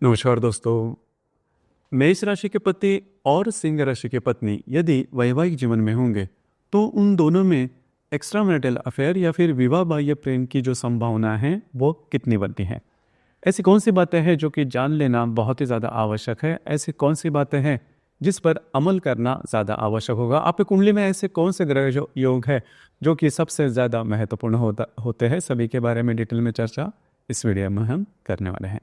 नमस्कार दोस्तों। मेष राशि के पति और सिंह राशि की पत्नी यदि वैवाहिक जीवन में होंगे तो उन दोनों में एक्स्ट्रा मैरिटल अफेयर या फिर विवाह बाह्य प्रेम की जो संभावना है वो कितनी बनती है। ऐसी कौन सी बातें हैं जो कि जान लेना बहुत ही ज़्यादा आवश्यक है। ऐसी कौन सी बातें हैं जिस पर अमल करना ज़्यादा आवश्यक होगा। आपकी कुंडली में ऐसे कौन से ग्रह जो योग है जो कि सबसे ज़्यादा महत्वपूर्ण होते हैं, सभी के बारे में डिटेल में चर्चा इस वीडियो में हम करने वाले हैं।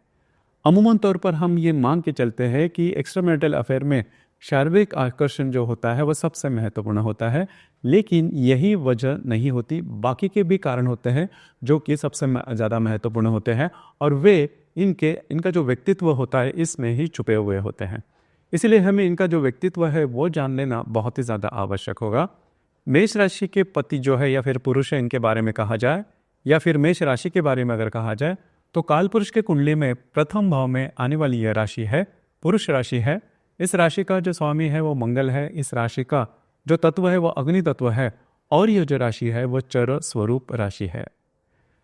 अमूमन तौर पर हम ये मान के चलते हैं कि एक्स्ट्रा मैरिटल अफेयर में शारीरिक आकर्षण जो होता है वह सबसे महत्वपूर्ण होता है, लेकिन यही वजह नहीं होती। बाकी के भी कारण होते हैं जो कि सबसे ज़्यादा महत्वपूर्ण होते हैं और वे इनका जो व्यक्तित्व होता है इसमें ही छुपे हुए होते हैं। इसलिए हमें इनका जो व्यक्तित्व है वो जान लेना बहुत ही ज़्यादा आवश्यक होगा। मेष राशि के पति जो है या फिर पुरुष है, इनके बारे में कहा जाए या फिर मेष राशि के बारे में अगर कहा जाए तो कालपुरुष के कुंडली में प्रथम भाव में आने वाली यह राशि है पुरुष राशि है। इस राशि का जो स्वामी है वो मंगल है। इस राशि का जो तत्व है वो अग्नि तत्व है और यह जो राशि है वो चर स्वरूप राशि है।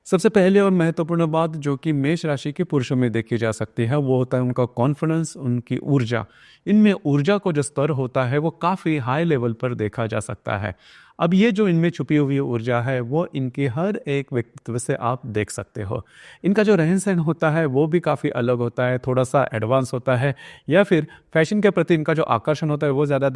सबसे पहले और महत्वपूर्ण बात जो कि मेष राशि के पुरुषों में देखी जा सकती है वो होता है उनका कॉन्फिडेंस, उनकी ऊर्जा। इनमें ऊर्जा को जो स्तर होता है वो काफ़ी हाई लेवल पर देखा जा सकता है। अब ये जो इनमें छुपी हुई ऊर्जा है वो इनके हर एक व्यक्तित्व से आप देख सकते हो। इनका जो रहन सहन होता है वो भी काफ़ी अलग होता है, थोड़ा सा एडवांस होता है, या फिर फैशन के प्रति इनका जो आकर्षण होता है वो ज़्यादा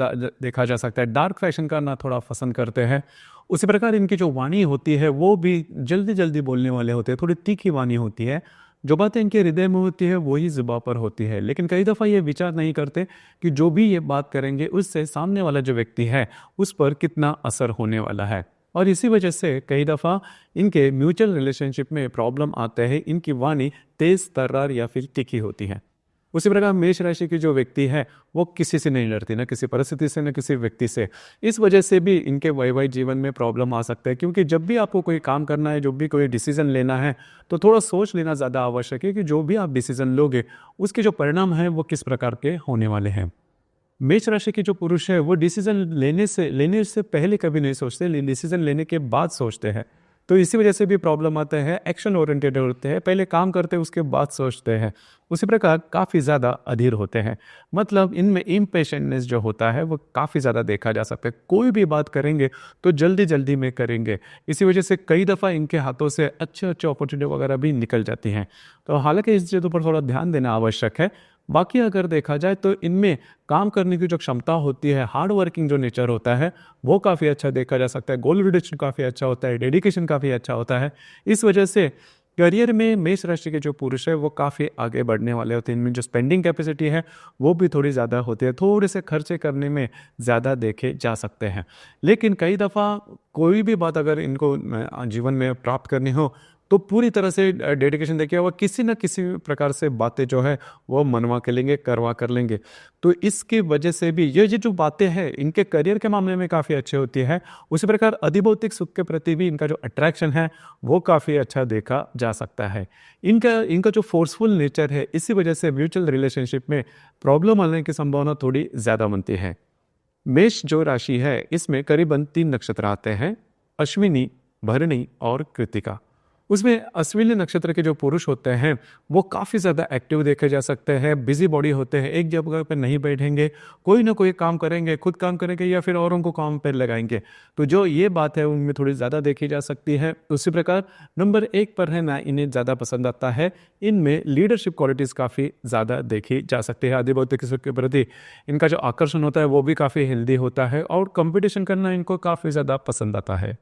देखा जा सकता है। डार्क फैशन करना थोड़ा पसंद करते हैं। उसी प्रकार इनकी जो वाणी होती है वो भी जल्दी जल्दी बोलने वाले होते हैं, थोड़ी तीखी वाणी होती है। जो बातें इनके हृदय में होती है वही ज़ुबान पर होती है, लेकिन कई दफ़ा ये विचार नहीं करते कि जो भी ये बात करेंगे उससे सामने वाला जो व्यक्ति है उस पर कितना असर होने वाला है। और इसी वजह से कई दफ़ा इनके म्यूचुअल रिलेशनशिप में प्रॉब्लम आते हैं। इनकी वाणी तेज़ तर्रार या फिर तीखी होती है। उसी प्रकार मेष राशि की जो व्यक्ति है वो किसी से नहीं डरती, ना किसी परिस्थिति से, ना किसी व्यक्ति से। इस वजह से भी इनके वैवाहिक जीवन में प्रॉब्लम आ सकता है, क्योंकि जब भी आपको कोई काम करना है, जब भी कोई डिसीजन लेना है तो थोड़ा सोच लेना ज़्यादा आवश्यक है कि जो भी आप डिसीजन लोगे उसके जो परिणाम हैं वो किस प्रकार के होने वाले हैं। मेष राशि के जो पुरुष है वो डिसीजन लेने से पहले कभी नहीं सोचते, डिसीजन लेने के बाद सोचते हैं। तो इसी वजह से भी प्रॉब्लम आते हैं। एक्शन ओरिएंटेड होते हैं, पहले काम करते हैं उसके बाद सोचते हैं। उसी प्रकार काफ़ी ज़्यादा अधीर होते हैं, मतलब इनमें इम्पेशेंटनेस जो होता है वो काफ़ी ज़्यादा देखा जा सकता है। कोई भी बात करेंगे तो जल्दी जल्दी में करेंगे। इसी वजह से कई दफ़ा इनके हाथों से अच्छे अच्छे अपॉर्चुनिटी वगैरह भी निकल जाती हैं। तो हालांकि इस चीज़ों पर थोड़ा ध्यान देना आवश्यक है। बाकी अगर देखा जाए तो इनमें काम करने की जो क्षमता होती है, हार्ड वर्किंग जो नेचर होता है वो काफ़ी अच्छा देखा जा सकता है। गोल रिलेशन काफ़ी अच्छा होता है, डेडिकेशन काफ़ी अच्छा होता है। इस वजह से करियर में मेष राशि के जो पुरुष है वो काफ़ी आगे बढ़ने वाले होते हैं। इनमें जो स्पेंडिंग कैपेसिटी है वो भी थोड़ी ज़्यादा होती है, थोड़े से खर्चे करने में ज़्यादा देखे जा सकते हैं। लेकिन कई दफ़ा कोई भी बात अगर इनको जीवन में प्राप्त करनी हो तो पूरी तरह से डेडिकेशन देके वो किसी न किसी प्रकार से बातें जो है वो मनवा के लेंगे, करवा कर लेंगे। तो इसकी वजह से भी ये जो बातें हैं इनके करियर के मामले में काफ़ी अच्छी होती है। उसी प्रकार अधिभौतिक सुख के प्रति भी इनका जो अट्रैक्शन है वो काफ़ी अच्छा देखा जा सकता है। इनका जो फोर्सफुल नेचर है इसी वजह से म्यूचुअल रिलेशनशिप में प्रॉब्लम आने की संभावना थोड़ी ज़्यादा बनती है। मेष जो राशि है इसमें करीबन 3 नक्षत्र आते हैं, अश्विनी, भरणी और कृतिका। उसमें अश्विनी नक्षत्र के जो पुरुष होते हैं वो काफ़ी ज़्यादा एक्टिव देखे जा सकते हैं, बिजी बॉडी होते हैं, एक जगह पर नहीं बैठेंगे, कोई ना कोई काम करेंगे, खुद काम करेंगे या फिर औरों को काम पर लगाएंगे। तो जो ये बात है उनमें थोड़ी ज़्यादा देखी जा सकती है। उसी प्रकार नंबर 1 पर है ना, इन्हें ज़्यादा पसंद आता है, इनमें लीडरशिप क्वालिटीज़ काफ़ी ज़्यादा देखी जा सकती है। अधिभौतिक सुख के प्रति इनका जो आकर्षण होता है वो भी काफ़ी हेल्दी होता है और कंपटीशन करना इनको काफ़ी ज़्यादा पसंद आता है।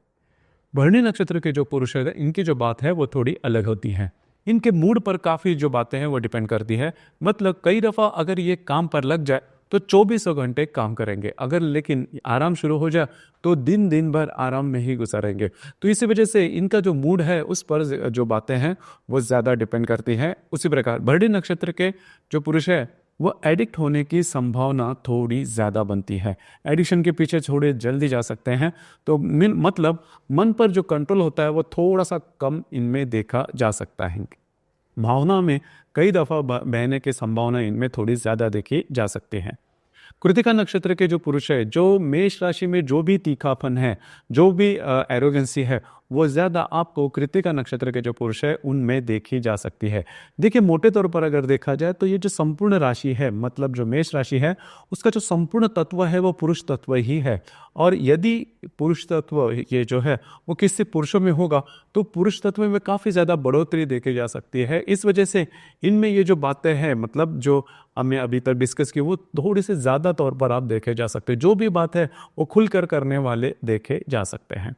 भरणी नक्षत्र के जो पुरुष है इनकी जो बात है वो थोड़ी अलग होती है। इनके मूड पर काफ़ी जो बातें हैं वो डिपेंड करती है। मतलब कई दफ़ा अगर ये काम पर लग जाए तो 24 घंटे काम करेंगे, अगर लेकिन आराम शुरू हो जाए तो दिन भर आराम में ही गुजारेंगे। तो इसी वजह से इनका जो मूड है उस पर जो बातें हैं वो ज़्यादा डिपेंड करती हैं। उसी प्रकार भरणी नक्षत्र के जो पुरुष है वो एडिक्ट होने की संभावना थोड़ी ज़्यादा बनती है। एडिक्शन के पीछे थोड़े जल्दी जा सकते हैं। तो मतलब मन पर जो कंट्रोल होता है वो थोड़ा सा कम इनमें देखा जा सकता है। भावना में कई दफ़ा बहने की संभावना इनमें थोड़ी ज़्यादा देखी जा सकती है। कृतिका नक्षत्र के जो पुरुष है, जो मेष राशि में जो भी तीखापन है, जो भी एरोगेंसी है, वो ज़्यादा आपको कृत्तिका नक्षत्र के जो पुरुष है उनमें देखी जा सकती है। देखिए, मोटे तौर पर अगर देखा जाए तो ये जो संपूर्ण राशि है, मतलब जो मेष राशि है, उसका जो संपूर्ण तत्व है वो पुरुष तत्व ही है। और यदि पुरुष तत्व ये जो है वो किसी पुरुषों में होगा तो पुरुष तत्व में काफ़ी ज़्यादा बढ़ोतरी देखी जा सकती है। इस वजह से इनमें ये जो बातें हैं, मतलब जो हमने अभी तक डिस्कस की, वो थोड़ी से ज़्यादा तौर पर आप देखे जा सकते हैं। जो भी बात है वो खुलकर करने वाले देखे जा सकते हैं।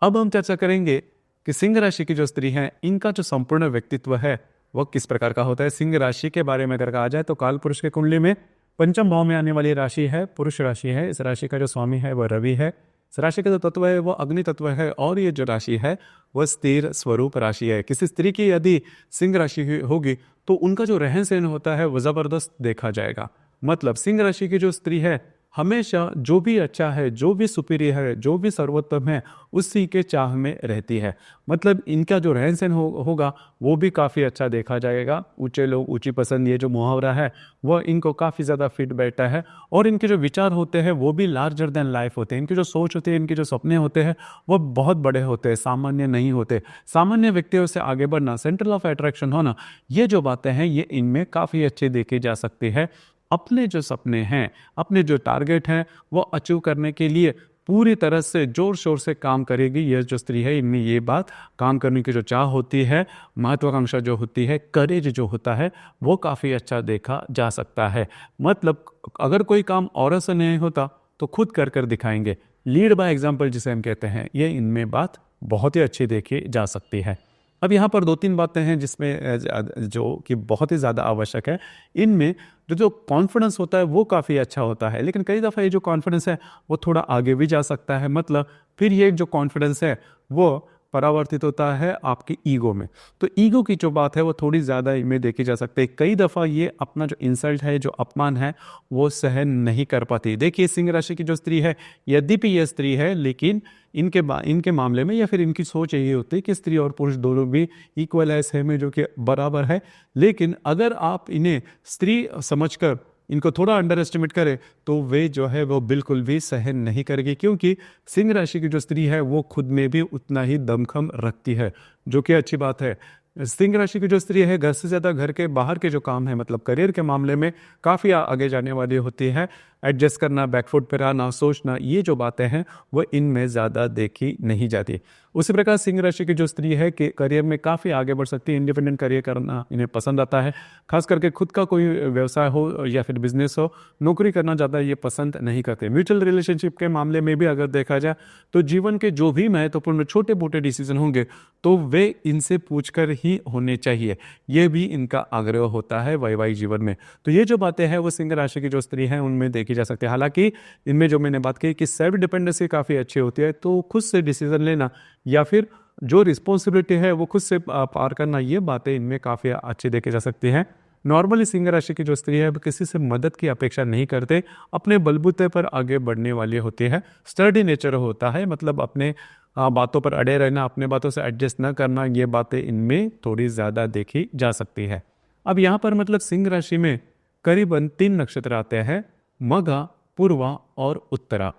अब हम चर्चा करेंगे कि सिंह राशि की जो स्त्री है, इनका जो संपूर्ण व्यक्तित्व है वह किस प्रकार का होता है। सिंह राशि के बारे में अगर कहा जाए तो काल पुरुष के कुंडली में पंचम भाव में आने वाली राशि है, पुरुष राशि है। इस राशि का जो स्वामी है वह रवि है। इस राशि का जो तत्व है वो अग्नि तत्व है और ये जो राशि है वह स्थिर स्वरूप राशि है। किसी स्त्री की यदि सिंह राशि होगी तो उनका जो रहन सहन होता है वह जबरदस्त देखा जाएगा। मतलब सिंह राशि की जो स्त्री है हमेशा जो भी अच्छा है, जो भी सुपीरियर है, जो भी सर्वोत्तम है, उसी के चाह में रहती है। मतलब इनका जो रहन सहन होगा वो भी काफ़ी अच्छा देखा जाएगा। ऊंचे लोग ऊंची पसंद, ये जो मुहावरा है वह इनको काफ़ी ज़्यादा फिट बैठता है। और इनके जो विचार होते हैं वो भी लार्जर देन लाइफ होते हैं। इनकी जो सोच होती है, इनके जो सपने होते हैं वो बहुत बड़े होते हैं, सामान्य नहीं होते। सामान्य व्यक्तियों से आगे बढ़ना, सेंट्रल ऑफ अट्रैक्शन होना, ये जो बातें हैं ये इनमें काफ़ी अच्छी देखी जा सकती है। अपने जो सपने हैं, अपने जो टारगेट हैं वो अचीव करने के लिए पूरी तरह से जोर शोर से काम करेगी यह जो स्त्री है। इनमें ये बात, काम करने की जो चाह होती है, महत्वाकांक्षा जो होती है, करेज जो होता है, वो काफ़ी अच्छा देखा जा सकता है। मतलब अगर कोई काम औरत से नहीं होता तो खुद कर कर दिखाएंगे, लीड बाय एग्जाम्पल जिसे हम कहते हैं, ये इनमें बात बहुत ही अच्छी देखी जा सकती है। अब यहाँ पर दो तीन बातें हैं जिसमें जो कि बहुत ही ज़्यादा आवश्यक है। इनमें जो कॉन्फिडेंस होता है वो काफ़ी अच्छा होता है, लेकिन कई दफ़ा ये जो कॉन्फिडेंस है वो थोड़ा आगे भी जा सकता है। मतलब फिर ये जो कॉन्फिडेंस है वो परावर्तित होता है आपकी ईगो में। तो ईगो की जो बात है वो थोड़ी ज़्यादा इनमें देखी जा सकती है। कई दफ़ा ये अपना जो इंसल्ट है, जो अपमान है, वो सहन नहीं कर पाती। देखिए, सिंह राशि की जो स्त्री है, यद्यपि ये स्त्री है, लेकिन इनके मामले में या फिर इनकी सोच यही होती है कि स्त्री और पुरुष दोनों भी इक्वल है, सेम है, जो कि बराबर है। लेकिन अगर आप इन्हें स्त्री समझकर इनको थोड़ा अंडर एस्टिमेट करें तो वे जो है वो बिल्कुल भी सहन नहीं करेगी, क्योंकि सिंह राशि की जो स्त्री है वो खुद में भी उतना ही दमखम रखती है, जो कि अच्छी बात है। सिंह राशि की जो स्त्री है घर से ज़्यादा घर के बाहर के जो काम है, मतलब करियर के मामले में काफ़ी आगे जाने वाली होती है। एडजस्ट करना, बैकफुट पर आना, सोचना, ये जो बातें हैं वो इनमें ज़्यादा देखी नहीं जाती। उसी प्रकार सिंह राशि की जो स्त्री है कि करियर में काफ़ी आगे बढ़ सकती है, इंडिपेंडेंट करियर करना इन्हें पसंद आता है। खास करके खुद का कोई व्यवसाय हो या फिर बिजनेस हो, नौकरी करना ज़्यादा ये पसंद नहीं करते। म्यूचुअल रिलेशनशिप के मामले में भी अगर देखा जाए तो जीवन के जो भी महत्वपूर्ण छोटे मोटे डिसीजन होंगे तो वे इनसे पूछकर ही होने चाहिए, ये भी इनका आग्रह होता है वैवाहिक जीवन में। तो ये जो बातें हैं वो सिंह राशि की जो स्त्री है उनमें देखी जा सकती है। हालांकि इनमें जो मैंने बात की कि सेल्फ डिपेंडेंसी काफ़ी अच्छी होती है, तो खुद से डिसीजन लेना या फिर जो रिस्पॉन्सिबिलिटी है वो खुद से पार करना, ये बातें इनमें काफ़ी अच्छी देखी जा सकती हैं। नॉर्मली सिंह राशि की जो स्त्री है वो किसी से मदद की अपेक्षा नहीं करते, अपने बलबूते पर आगे बढ़ने वाली होती है। स्टडी नेचर होता है, मतलब अपने बातों पर अड़े रहना, अपने बातों से एडजस्ट न करना, ये बातें इनमें थोड़ी ज़्यादा देखी जा सकती है। अब यहाँ पर मतलब सिंह राशि में करीबन 3 नक्षत्र आते हैं, मघा, पूर्वा और उत्तरा।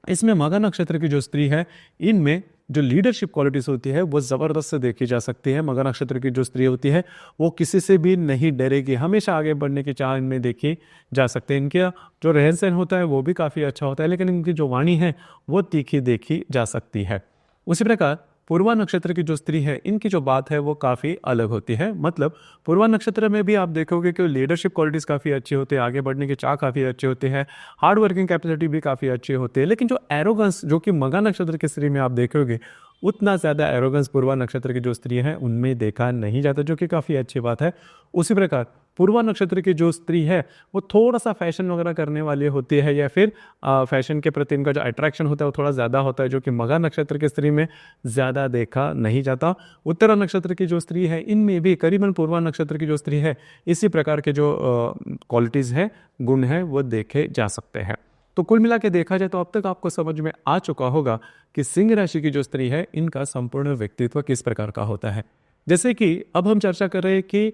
इसमें मघा नक्षत्र की जो स्त्री है इनमें जो लीडरशिप क्वालिटीज होती है वो ज़बरदस्त से देखी जा सकती है। मघा नक्षत्र की जो स्त्री होती है वो किसी से भी नहीं डरेगी, हमेशा आगे बढ़ने की चाह इनमें देखी जा सकती है। इनके जो रहन सहन होता है वो भी काफ़ी अच्छा होता है, लेकिन इनकी जो वाणी है वो तीखी देखी जा सकती है। उसी प्रकार पूर्वा नक्षत्र की जो स्त्री है इनकी जो बात है वो काफ़ी अलग होती है। मतलब पूर्वा नक्षत्र में भी आप देखोगे कि लीडरशिप क्वालिटीज़ काफ़ी अच्छी होती है, आगे बढ़ने की चाह काफ़ी अच्छी होती है, हार्ड वर्किंग कैपेसिटी भी काफ़ी अच्छी होती है। लेकिन जो एरोगेंस जो कि मघा नक्षत्र की स्त्री में आप देखोगे, उतना ज़्यादा एरोगेंस पूर्वा नक्षत्र की जो स्त्री है उनमें देखा नहीं जाता, जो कि काफ़ी अच्छी बात है। उसी प्रकार पूर्वा नक्षत्र की जो स्त्री है वो थोड़ा सा फैशन वगैरह करने वाली होती है, या फिर फैशन के प्रति इनका जो अट्रैक्शन होता है वो थोड़ा ज़्यादा होता है, जो कि मघा नक्षत्र की स्त्री में ज़्यादा देखा नहीं जाता। उत्तरा नक्षत्र की जो स्त्री है इनमें भी करीबन पूर्वा नक्षत्र की जो स्त्री है इसी प्रकार के जो क्वालिटीज़ हैं, गुण हैं, वो देखे जा सकते हैं। तो कुल मिला के देखा जाए तो अब तक आपको समझ में आ चुका होगा कि सिंह राशि की जो स्त्री है इनका संपूर्ण व्यक्तित्व किस प्रकार का होता है। जैसे कि अब हम चर्चा कर रहे हैं कि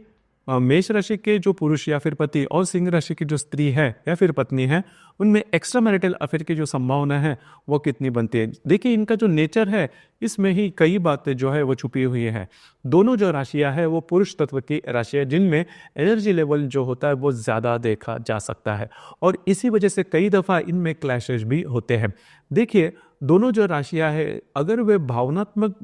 मेष राशि के जो पुरुष या फिर पति और सिंह राशि की जो स्त्री है या फिर पत्नी है, उनमें एक्स्ट्रा मैरिटल अफेयर की जो संभावना है वो कितनी बनती है। देखिए, इनका जो नेचर है इसमें ही कई बातें जो है वो छुपी हुई है। दोनों जो राशियां है वो पुरुष तत्व की राशियां, जिनमें एनर्जी लेवल जो होता है वो ज़्यादा देखा जा सकता है और इसी वजह से कई दफ़ा इनमें क्लैशेज भी होते हैं। देखिए, दोनों जो राशियां है, अगर वे भावनात्मक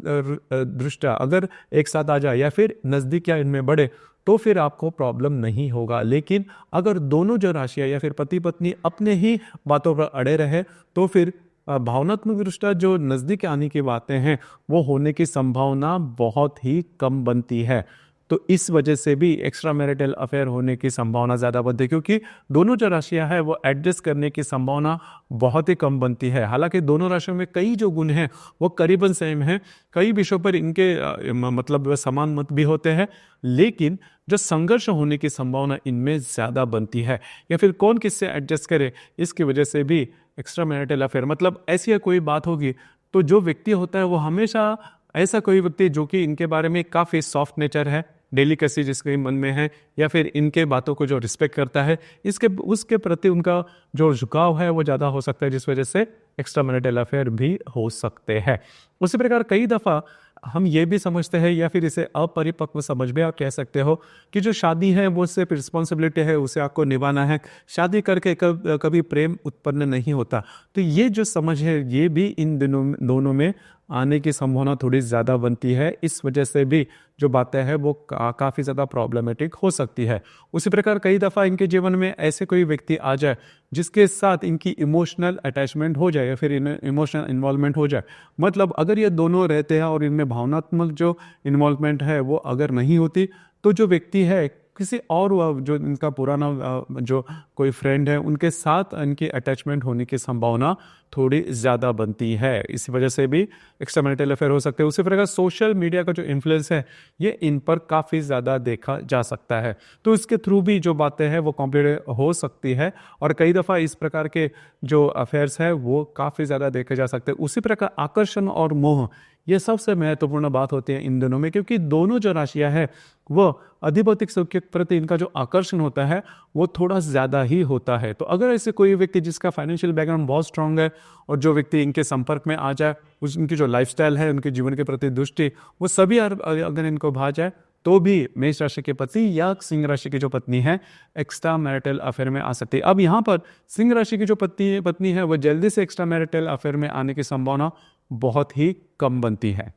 दृष्टया अगर एक साथ आ जाए या फिर नज़दीकियाँ इनमें बढ़े तो फिर आपको प्रॉब्लम नहीं होगा। लेकिन अगर दोनों जो राशियां या फिर पति पत्नी अपने ही बातों पर अड़े रहे तो फिर भावनात्मक दृष्टया जो नज़दीक आने की बातें हैं वो होने की संभावना बहुत ही कम बनती है। तो इस वजह से भी एक्स्ट्रा मैरिटल अफेयर होने की संभावना ज़्यादा बनती है, क्योंकि दोनों जो राशियां हैं वो एडजस्ट करने की संभावना बहुत ही कम बनती है। हालांकि दोनों राशियों में कई जो गुण हैं वो करीबन सेम हैं, कई विषयों पर इनके मतलब समान मत भी होते हैं, लेकिन जो संघर्ष होने की संभावना इनमें ज़्यादा बनती है या फिर कौन किससे एडजस्ट करे, इसकी वजह से भी एक्स्ट्रा मैरिटल अफेयर मतलब ऐसी कोई बात होगी तो जो व्यक्ति होता है वो हमेशा ऐसा कोई व्यक्ति जो कि इनके बारे में काफ़ी सॉफ्ट नेचर है, डेलिकेसी जिसके मन में है या फिर इनके बातों को जो रिस्पेक्ट करता है, इसके उसके प्रति उनका जो झुकाव है वो ज़्यादा हो सकता है, जिस वजह से एक्स्ट्रा मैरिटल अफेयर भी हो सकते हैं। उसी प्रकार कई दफ़ा हम ये भी समझते हैं या फिर इसे अपरिपक्व समझ भी आप कह सकते हो कि जो शादी है वो सिर्फ रिस्पॉन्सिबिलिटी है, उसे आपको निभाना है, शादी करके कभी प्रेम उत्पन्न नहीं होता। तो ये जो समझ है ये भी इन दिनों दोनों में आने की संभावना थोड़ी ज़्यादा बनती है। इस वजह से भी जो बातें हैं वो काफ़ी ज़्यादा प्रॉब्लमेटिक हो सकती है। उसी प्रकार कई दफ़ा इनके जीवन में ऐसे कोई व्यक्ति आ जाए जिसके साथ इनकी इमोशनल अटैचमेंट हो जाए या फिर इमोशनल इन्वॉल्वमेंट हो जाए। मतलब अगर ये दोनों रहते हैं और इनमें भावनात्मक जो इन्वॉल्वमेंट है वो अगर नहीं होती तो जो व्यक्ति है किसी और जो इनका पुराना जो कोई फ्रेंड है उनके साथ इनकी अटैचमेंट होने की संभावना थोड़ी ज़्यादा बनती है। इसी वजह से भी एक्स्ट्रा मैरिटल अफेयर हो सकते हैं। उसी प्रकार सोशल मीडिया का जो इन्फ्लुएंस है ये इन पर काफ़ी ज़्यादा देखा जा सकता है, तो इसके थ्रू भी जो बातें हैं वो कॉम्प्लीट हो सकती है और कई दफ़ा इस प्रकार के जो अफेयर्स है वो काफ़ी ज़्यादा देखे जा सकते हैं। उसी प्रकार आकर्षण और मोह ये सबसे महत्वपूर्ण बात होती है इन दोनों में, क्योंकि दोनों जो राशियां हैं वो अधिभौतिक सुख के प्रति इनका जो आकर्षण होता है वो थोड़ा ज़्यादा ही होता है। तो अगर ऐसे कोई व्यक्ति जिसका फाइनेंशियल बैकग्राउंड बहुत स्ट्रांग है और जो व्यक्ति इनके संपर्क में आ जाए, उनकी जो लाइफस्टाइल है, उनके जीवन के प्रति दृष्टि, वो सभी अगर इनको भा जाए तो भी मेष राशि के पति या सिंह राशि की जो पत्नी है एक्स्ट्रा मैरिटल अफेयर में आ सकती है। अब यहाँ पर सिंह राशि की जो पत्नी है वो जल्दी से एक्स्ट्रा मैरिटल अफेयर में आने की संभावना बहुत ही कम बनती है।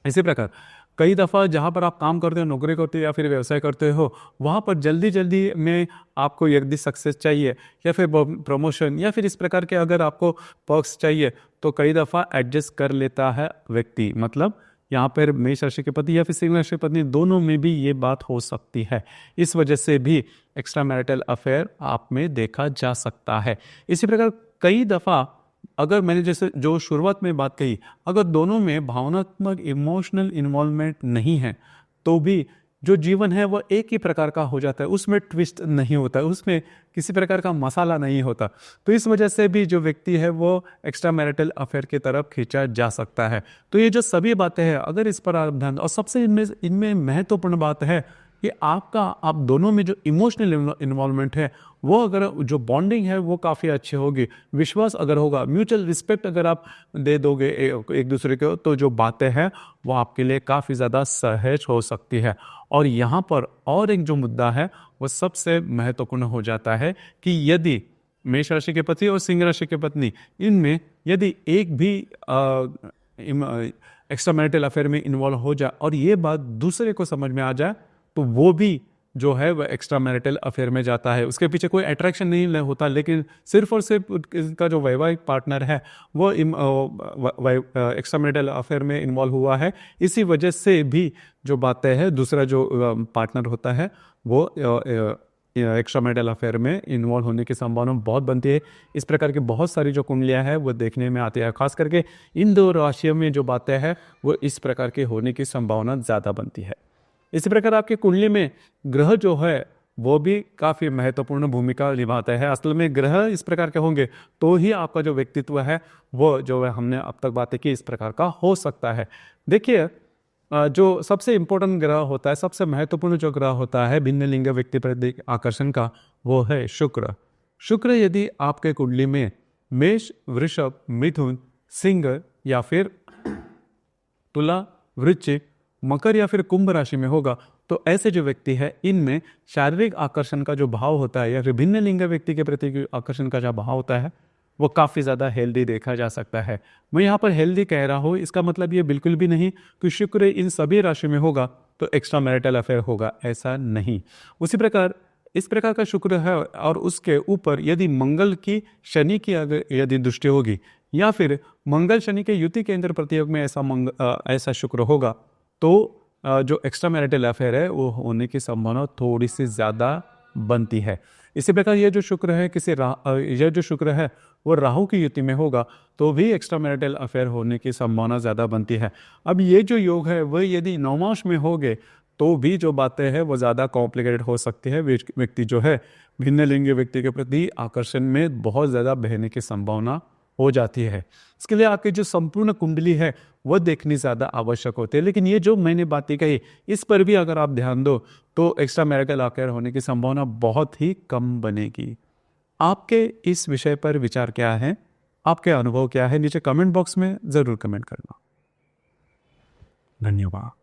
इसी प्रकार कई दफ़ा जहाँ पर आप काम करते हो, नौकरी करते हो या फिर व्यवसाय करते हो, वहाँ पर जल्दी में आपको यदि सक्सेस चाहिए या फिर प्रमोशन या फिर इस प्रकार के अगर आपको पर्क्स चाहिए तो कई दफ़ा एडजस्ट कर लेता है व्यक्ति। मतलब यहाँ पर मेष राशि के पति या फिर सिंह राशि की पत्नी दोनों में भी ये बात हो सकती है। इस वजह से भी एक्स्ट्रा मैरिटल अफेयर आप में देखा जा सकता है। इसी प्रकार कई दफ़ा अगर मैंने जैसे जो शुरुआत में बात कही, अगर दोनों में भावनात्मक इमोशनल इन्वॉल्वमेंट नहीं है तो भी जो जीवन है वो एक ही प्रकार का हो जाता है, उसमें ट्विस्ट नहीं होता है, उसमें किसी प्रकार का मसाला नहीं होता। तो इस वजह से भी जो व्यक्ति है वो एक्स्ट्रा मैरिटल अफेयर की तरफ खींचा जा सकता है। तो ये जो सभी बातें हैं अगर इस पर आप ध्यान, और सबसे इनमें महत्वपूर्ण बात है कि आप दोनों में जो इमोशनल इन्वॉल्वमेंट है वो अगर जो बॉन्डिंग है वो काफ़ी अच्छी होगी, विश्वास अगर होगा, म्यूचुअल रिस्पेक्ट अगर आप दे दोगे एक दूसरे को, तो जो बातें हैं वो आपके लिए काफ़ी ज़्यादा सहज हो सकती है। और यहाँ पर और एक जो मुद्दा है वो सबसे महत्वपूर्ण हो जाता है कि यदि मेष राशि के पति और सिंह राशि के पत्नी इनमें यदि एक भी एक्स्ट्रा मैरिटल अफेयर में इन्वॉल्व हो जाए और ये बात दूसरे को समझ में आ जाए तो वो भी जो है वह एक्स्ट्रा मैरिटल अफेयर में जाता है। उसके पीछे कोई अट्रैक्शन नहीं होता, लेकिन सिर्फ और सिर्फ इसका जो वैवाहिक पार्टनर है वो एक्स्ट्रा मैरिटल अफेयर में इन्वॉल्व हुआ है। इसी वजह से भी जो बातें हैं दूसरा जो पार्टनर होता है वो एक्स्ट्रा मैरिटल अफेयर में इन्वॉल्व होने की संभावना बहुत बनती है। इस प्रकार की बहुत सारी जो कुंडलियाँ हैं वो देखने में आती है, खास करके इन दो राशियों में जो बातें हैं वो इस प्रकार के होने की संभावना ज़्यादा बनती है। इसी प्रकार आपकी कुंडली में ग्रह जो है वो भी काफ़ी महत्वपूर्ण भूमिका निभाता है। असल में ग्रह इस प्रकार के होंगे तो ही आपका जो व्यक्तित्व है वो जो है हमने अब तक बातें की इस प्रकार का हो सकता है। देखिए जो सबसे इम्पोर्टेंट ग्रह होता है, सबसे महत्वपूर्ण जो ग्रह होता है भिन्न लिंग व्यक्ति प्रति आकर्षण का, वो है शुक्र। शुक्र यदि आपके कुंडली में मेष, वृषभ, मिथुन, सिंह या फिर तुला, वृश्चिक, मकर या फिर कुंभ राशि में होगा, तो ऐसे जो व्यक्ति है इनमें शारीरिक आकर्षण का जो भाव होता है या फिर भिन्न लिंग व्यक्ति के प्रति आकर्षण का जो भाव होता है वो काफ़ी ज़्यादा हेल्दी देखा जा सकता है। मैं यहाँ पर हेल्दी कह रहा हूँ, इसका मतलब ये बिल्कुल भी नहीं कि शुक्र इन सभी राशि में होगा तो एक्स्ट्रा मैरिटल अफेयर होगा, ऐसा नहीं। उसी प्रकार इस प्रकार का शुक्र है और उसके ऊपर यदि मंगल की शनि की अगर यदि दृष्टि होगी या फिर मंगल शनि के युति केंद्र प्रतियोग में ऐसा शुक्र होगा तो जो एक्स्ट्रा मैरिटल अफेयर है वो होने की संभावना थोड़ी सी ज़्यादा बनती है। इसी प्रकार ये जो शुक्र है यह जो शुक्र है वो राहु की युति में होगा तो भी एक्स्ट्रा मैरिटल अफेयर होने की संभावना ज़्यादा बनती है। अब ये जो योग है वह यदि नवमांश में हो गए तो भी जो बातें हैं वो ज़्यादा कॉम्प्लिकेटेड हो सकती है। व्यक्ति जो है भिन्न लिंगी व्यक्ति के प्रति आकर्षण में बहुत ज़्यादा बहने की संभावना हो जाती है। इसके लिए आपकी जो संपूर्ण कुंडली है वह देखनी ज़्यादा आवश्यक होती है। लेकिन ये जो मैंने बातें कही इस पर भी अगर आप ध्यान दो तो एक्स्ट्रा मैरिटल अफेयर होने की संभावना बहुत ही कम बनेगी। आपके इस विषय पर विचार क्या है, आपके अनुभव क्या है, नीचे कमेंट बॉक्स में ज़रूर कमेंट करना। धन्यवाद।